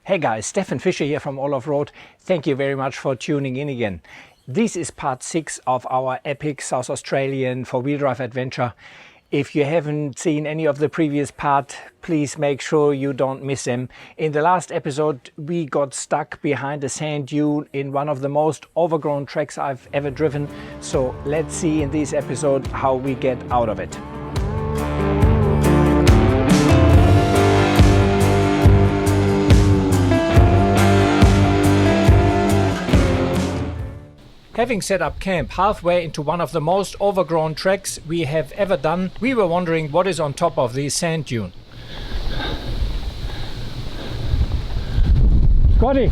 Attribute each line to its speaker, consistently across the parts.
Speaker 1: Hey guys, Stefan Fischer here from Alloffroad. Thank you very much for tuning in again. This is part 6 of our epic South Australian four-wheel drive adventure. If you haven't seen any of the previous part, please make sure you don't miss them. In the last episode, we got stuck behind a sand dune in one of the most overgrown tracks I've ever driven. So let's see in this episode how we get out of it. Having set up camp halfway into one of the most overgrown tracks we have ever done, we were wondering what is on top of this sand dune. Scotty,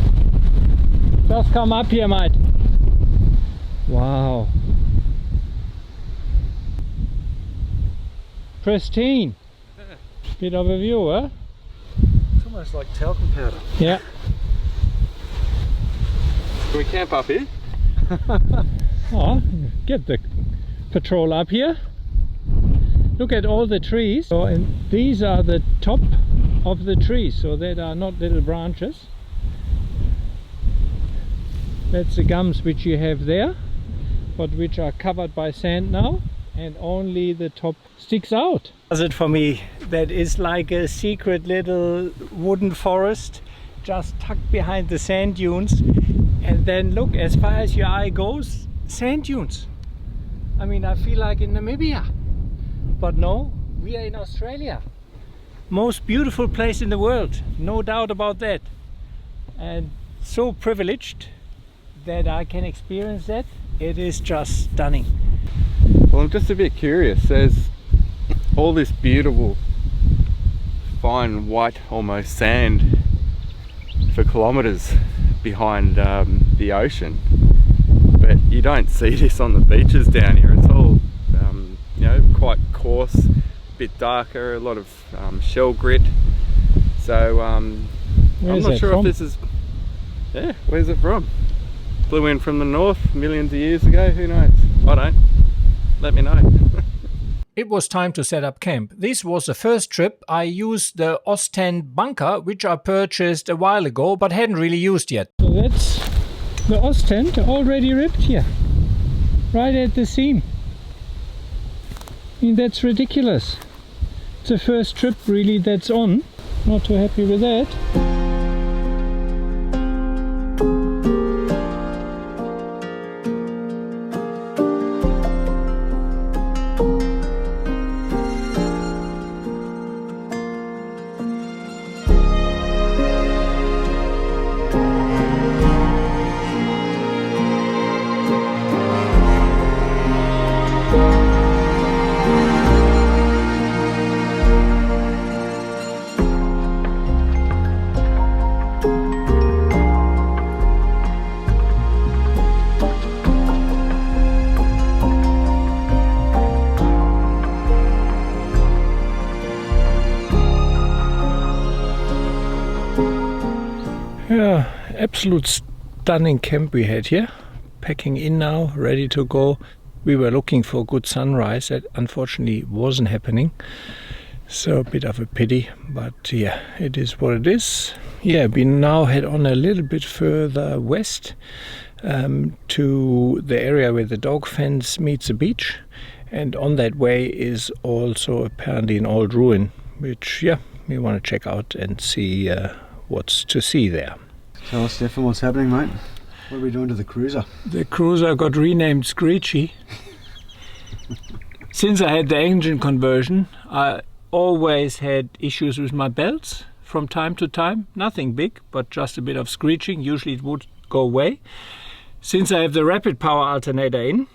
Speaker 1: just come up here, mate. Wow. Pristine. Bit of a view, huh?
Speaker 2: It's almost like talcum powder.
Speaker 1: Yeah.
Speaker 2: Can we camp up here?
Speaker 1: Oh, get the patrol up here. Look at all the trees. So, and these are the top of the trees, so that are not little branches. That's the gums which you have there, but which are covered by sand now, and only the top sticks out. Does it for me? That is like a secret little wooden forest just tucked behind the sand dunes. And then look, as far as your eye goes, sand dunes. I mean, I feel like in Namibia. But no, we are in Australia. Most beautiful place in the world, no doubt about that. And so privileged that I can experience that. It is just stunning.
Speaker 2: Well, I'm just a bit curious. There's all this beautiful, fine, white, almost sand for kilometres behind the ocean, but you don't see this on the beaches down here. It's all you know, quite coarse, a bit darker, a lot of shell grit. So I'm not sure if this is, yeah, where's it from? Blew in from the north millions of years ago, who knows? I don't. Let me know.
Speaker 1: It was time to set up camp. This was the first trip I used the Ost-10 bunker, which I purchased a while ago but hadn't really used yet. So that's the Ost-10 already ripped here, right at the seam. I mean, that's ridiculous. It's the first trip really that's on. Not too happy with that. Yeah, absolute stunning camp we had here. Packing in now, ready to go. We were looking for a good sunrise. That unfortunately wasn't happening. So a bit of a pity, but yeah, it is what it is. Yeah, we now head on a little bit further west to the area where the dog fence meets the beach. And on that way is also apparently an old ruin, which, yeah, we want to check out and see what's to see there.
Speaker 3: Tell us, Stefan, what's happening, mate? What are we doing to the cruiser?
Speaker 1: The cruiser got renamed Screechy. Since I had the engine conversion, I always had issues with my belts from time to time. Nothing big, but just a bit of screeching. Usually it would go away. Since I have the rapid power alternator in,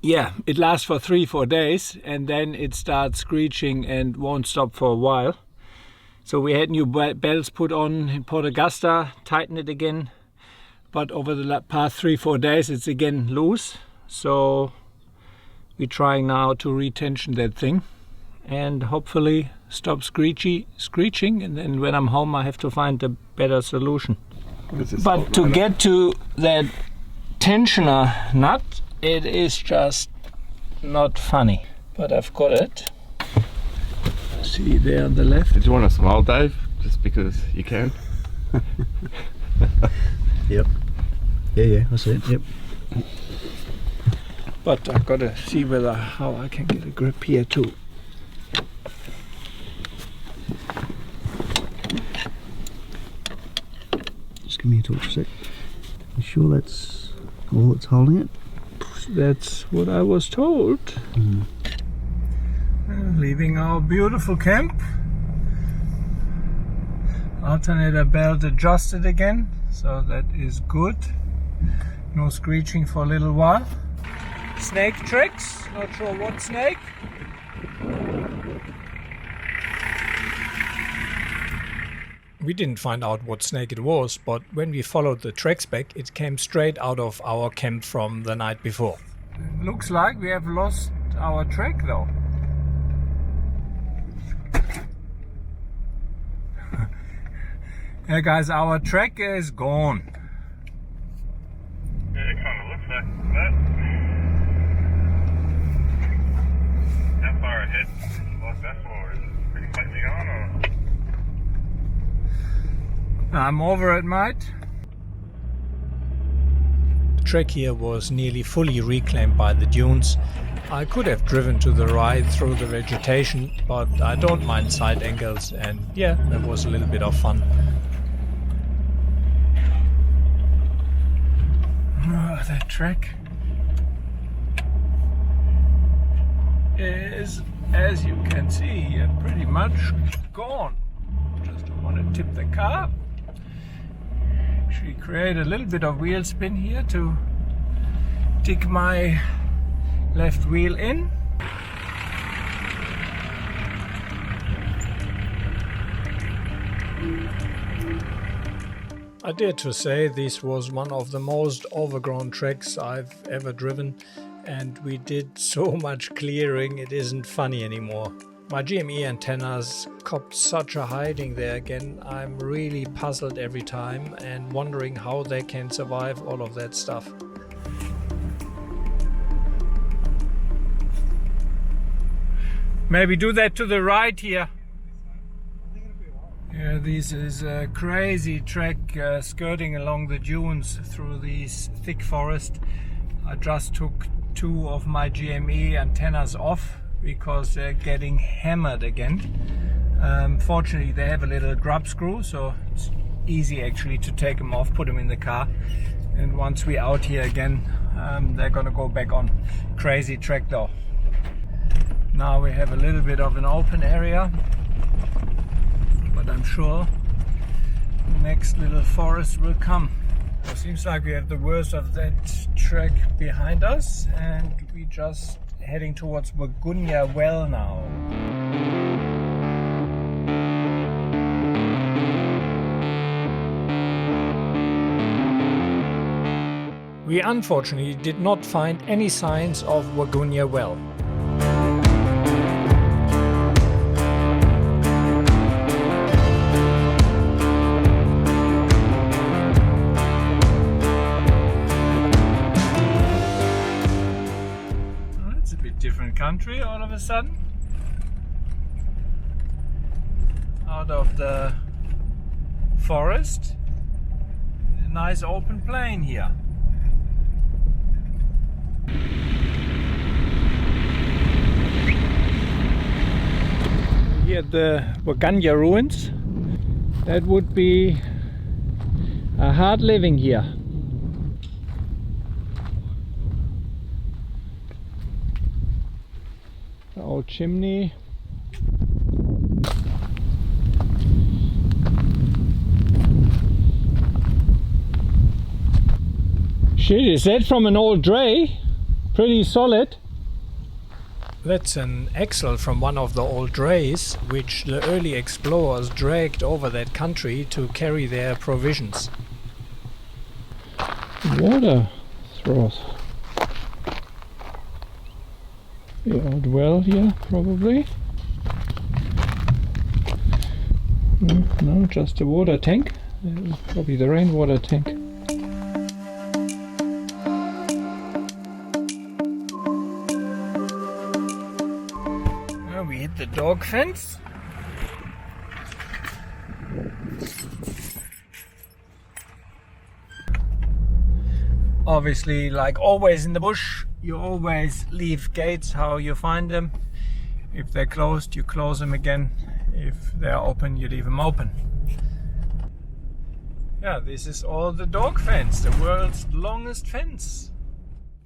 Speaker 1: yeah, it lasts for 3-4 days and then it starts screeching and won't stop for a while. So we had new belts put on in Port Augusta, tighten it again, but over the past 3-4 days it's again loose. So we're trying now to retension that thing and hopefully stop screeching, and then when I'm home I have to find a better solution. But to get to that tensioner nut, it is just not funny. But I've got it. See there on the left.
Speaker 2: Did you want to smile, Dave? Just because you can?
Speaker 3: Yep. Yeah, I see it. Yep.
Speaker 1: But I've got to see how I can get a grip here too.
Speaker 3: Just give me a torch a sec. You sure that's all that's holding it?
Speaker 1: That's what I was told. Leaving our beautiful camp. Alternator belt adjusted again, so that is good. No screeching for a little while. Snake tracks, not sure what snake. We didn't find out what snake it was, but when we followed the tracks back, it came straight out of our camp from the night before. It looks like we have lost our track though. Yeah guys, our track is gone.
Speaker 4: Yeah, it kind of looks like that. How far ahead was that for? Is it pretty completely gone or?
Speaker 1: I'm over it, mate. The track here was nearly fully reclaimed by the dunes. I could have driven to the right through the vegetation, but I don't mind side angles, and yeah, that was a little bit of fun. Oh, that track is, as you can see, pretty much gone. Just don't want to tip the car. Actually create a little bit of wheel spin here to dig my left wheel in. I dare to say this was one of the most overgrown tracks I've ever driven, and we did so much clearing it isn't funny anymore. My GME antennas copped such a hiding there again. I'm really puzzled every time and wondering how they can survive all of that stuff. Maybe do that to the right here. Yeah, this is a crazy track skirting along the dunes through these thick forest. I just took 2 of my GME antennas off because they're getting hammered again. Fortunately they have a little grub screw, so it's easy actually to take them off, put them in the car, and once we're out here again they're gonna go back on. Crazy track though. Now we have a little bit of an open area, but I'm sure the next little forest will come. It seems like we have the worst of that track behind us, and we just heading towards Wagunya Well now. We unfortunately did not find any signs of Wagunya Well. Different country all of a sudden. Out of the forest, a nice open plain here. Here at the Wagunya ruins, that would be a hard living here. Old chimney. Shit, is that from an old dray? Pretty solid. That's an axle from one of the old drays which the early explorers dragged over that country to carry their provisions. Water throws. The old well here, probably. No, just a water tank. Probably the rainwater tank. Now we hit the dog fence. Obviously, like always in the bush, you always leave gates how you find them. If they're closed, you close them again. If they're open, you leave them open. Yeah, this is all the dog fence, the world's longest fence.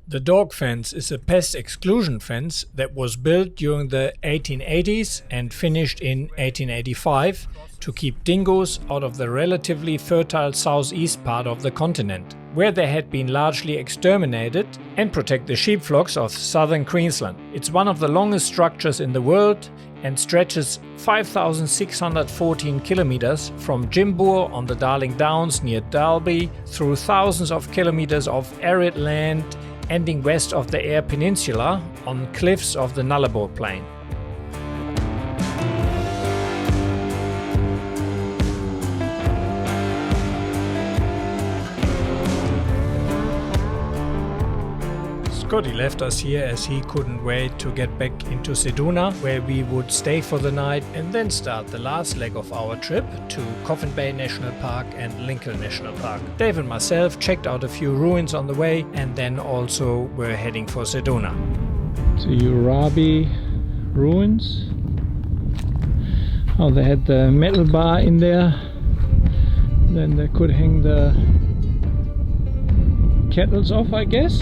Speaker 1: The dog fence is a pest exclusion fence that was built during the 1880s and finished in 1885 to keep dingoes out of the relatively fertile southeast part of the continent, where they had been largely exterminated, and protect the sheep flocks of southern Queensland. It's one of the longest structures in the world and stretches 5,614 kilometers from Jimbour on the Darling Downs near Dalby through thousands of kilometers of arid land ending west of the Eyre Peninsula on cliffs of the Nullarbor Plain. Scotty left us here as he couldn't wait to get back into Ceduna, where we would stay for the night and then start the last leg of our trip to Coffin Bay National Park and Lincoln National Park. Dave and myself checked out a few ruins on the way and then also were heading for Ceduna. To Urabi ruins. Oh, they had the metal bar in there. Then they could hang the kettles off, I guess.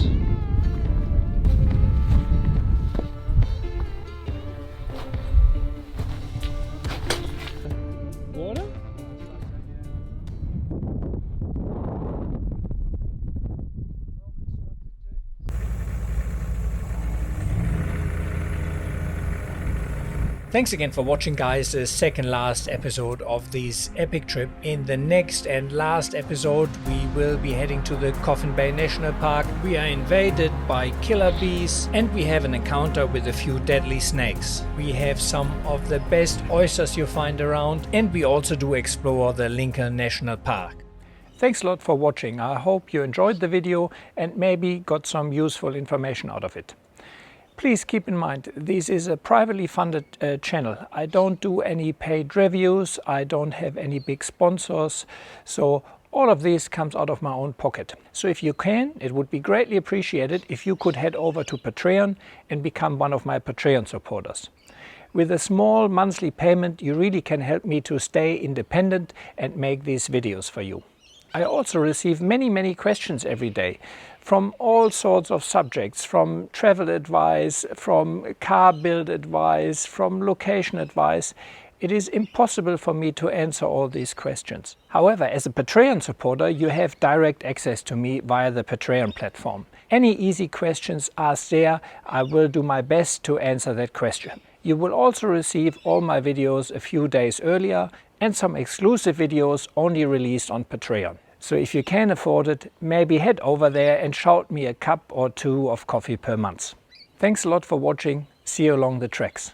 Speaker 1: Thanks again for watching, guys, the second last episode of this epic trip. In the next and last episode we will be heading to the Coffin Bay National Park. We are invaded by killer bees and we have an encounter with a few deadly snakes. We have some of the best oysters you find around, and we also do explore the Lincoln National Park. Thanks a lot for watching. I hope you enjoyed the video and maybe got some useful information out of it. Please keep in mind, this is a privately funded channel. I don't do any paid reviews, I don't have any big sponsors, so all of this comes out of my own pocket. So if you can, it would be greatly appreciated if you could head over to Patreon and become one of my Patreon supporters. With a small monthly payment, you really can help me to stay independent and make these videos for you. I also receive many questions every day from all sorts of subjects, from travel advice, from car build advice, from location advice. It is impossible for me to answer all these questions. However, as a Patreon supporter, you have direct access to me via the Patreon platform. Any easy questions asked there, I will do my best to answer that question. You will also receive all my videos a few days earlier and some exclusive videos only released on Patreon. So if you can afford it, maybe head over there and shout me a cup or two of coffee per month. Thanks a lot for watching. See you along the tracks.